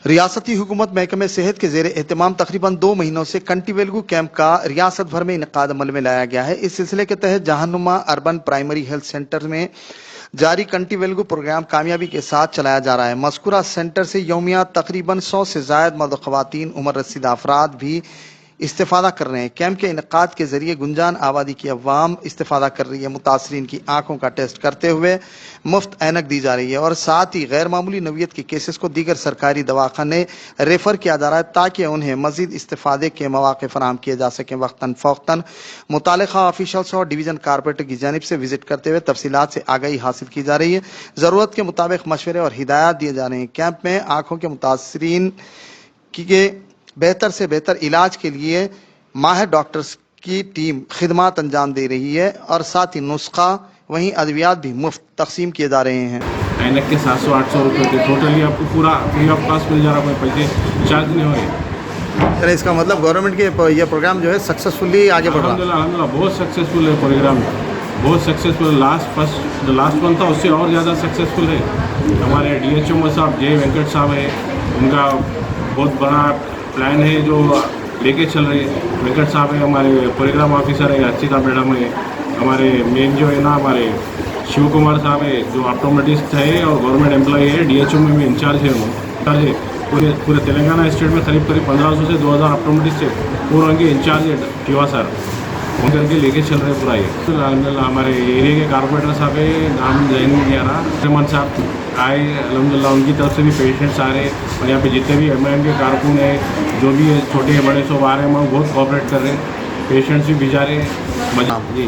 रियासती हुकूमत महकमे सेहत के जेर एहतमाम तकरीबन 2 महीनों से कंटीवेलगू कैंप का रियासत भर में इनकाद अमल में लाया गया है। इस सिलसिले के तहत Jahanuma urban primary health centre में जारी कंटीवेलगू प्रोग्राम कामयाबी के साथ चलाया जा रहा है। मज़कूरा सेंटर से यौमिया तकरीबन 100 से ज़ायद मर्द ख़वातीन उम्र रसीदा अफराद भी इस्तेफादा कर रहे हैं। कैंप के इनकाद के जरिए गुंजान आबादी की अवाम इस्तेफादा कर रही है। मुतासरीन की आंखों का टेस्ट करते हुए मुफ्त ऐनक दी जा रही है और साथ ही गैर मामूली नौइयत के केसेस को दीगर सरकारी दवाखाने रेफर किया जा रहा है ताकि उन्हें मजीद इस्तेफादे के मौके फराहम किए जा सकें। वक्तन फ़ौक्तन मुतालिका ऑफिशल्स और डिवीजन कारपोरेटर की जानिब से विजिट करते हुए तफसीलात से आगाही हासिल की जा रही है। ज़रूरत के मुताबिक मशवरे और हिदायत दिए जा रहे हैं। कैंप में आंखों के मुतासरीन के बेहतर से बेहतर इलाज के लिए माहिर डॉक्टर्स की टीम खिदमत अंजाम दे रही है और साथ ही नुस्खा वहीं अद्वियात भी मुफ्त तकसीम किए जा रहे हैं। ऐनक के 700-800 रुपये के टोटली आपको पूरा फ्री ऑफ कॉस्ट मिल जा रहा है, कोई पैसे चार्ज नहीं हो रहे। अरे इसका मतलब गवर्नमेंट के ये प्रोग्राम जो है सक्सेसफुली आगे बढ़ रहा है। अल्हम्दुलिल्लाह बहुत सक्सेसफुल है प्रोग्राम, बहुत सक्सेसफुल। लास्ट वन था उससे और ज़्यादा सक्सेसफुल है। हमारे DHO साहब जे वेंकट साहब है, उनका बहुत बड़ा प्लान है जो लेके चल रहे हैं। वेंकट साहब है, हमारे प्रोग्राम ऑफिसर है अर्चिता मैडम है, हमारे मेन जो है ना हमारे शिव कुमार साहब है जो ऑप्टोमेट्रिस्ट है और गवर्नमेंट एम्प्लॉय है, DHO में भी इंचार्ज है। उन्होंने पूरे तेलंगाना स्टेट में करीब 1500 से 2000 ऑप्टोमेट्रिस्ट है, पूरा उनके इंचार्ज है शिवा सर, उन करके लेके चल रहे पूरा ये। अलहमदिल्ला हमारे एरिया के कारपोरेटर साहब है, नाम जैन नहीं आ रहा, रहमान साहब आए, अलहमदिल्ला उनकी तरफ से भी पेशेंट्स आ रहे हैं और यहाँ पे जितने भी MIM के कारकुन हैं जो भी है छोटे बड़े सब आ रहे हैं, वो बहुत कोऑपरेट कर रहे हैं, पेशेंट्स भी भिजा रहे हैं। जी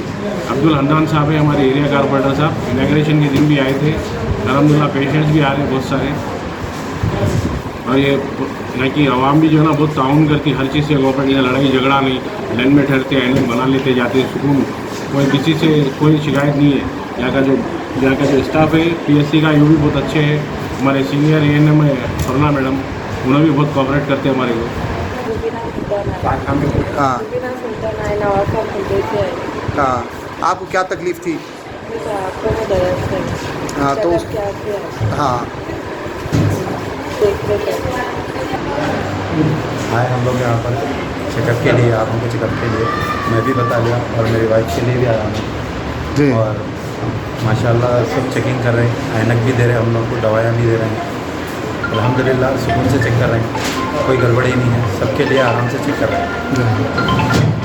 अब्दुल हन्नान साहब है हमारे एरिया कारपोरेटर साहब, इनॉग्रेशन के दिन भी आए थे। अलहमदिल्ला पेशेंट्स भी आ रहे हैं बहुत सारे और ये यहाँ की आवाम भी जो है ना बहुत ताउन करती, हर चीज़ से कोऑपरेट, लड़ाई झगड़ा नहीं, लाइन में ठहरते ऐनक बना लेते जाते सुकून, कोई किसी से कोई शिकायत नहीं है। यहाँ का जो स्टाफ है PSC का वो भी बहुत अच्छे है। हमारे सीनियर ANM है अरुणा मैडम, उन्हें भी बहुत कोऑपरेट करते हैं हमारे को। हाँ आपको क्या तकलीफ थी? हाँ तो हाँ आए हम लोग यहाँ पर चेकअप के लिए, आप उनको चेकअप के लिए मैं भी बता लिया और मेरी वाइफ के लिए भी आया हूँ और माशाल्लाह सब चेकिंग कर रहे हैं, ऐनक भी दे रहे हैं, हम लोग को दवाइयाँ भी दे रहे हैं। अल्हम्दुलिल्लाह सुकून से चेक कर रहे हैं, कोई गड़बड़ी नहीं है, सबके लिए आराम से चेक कर रहे हैं।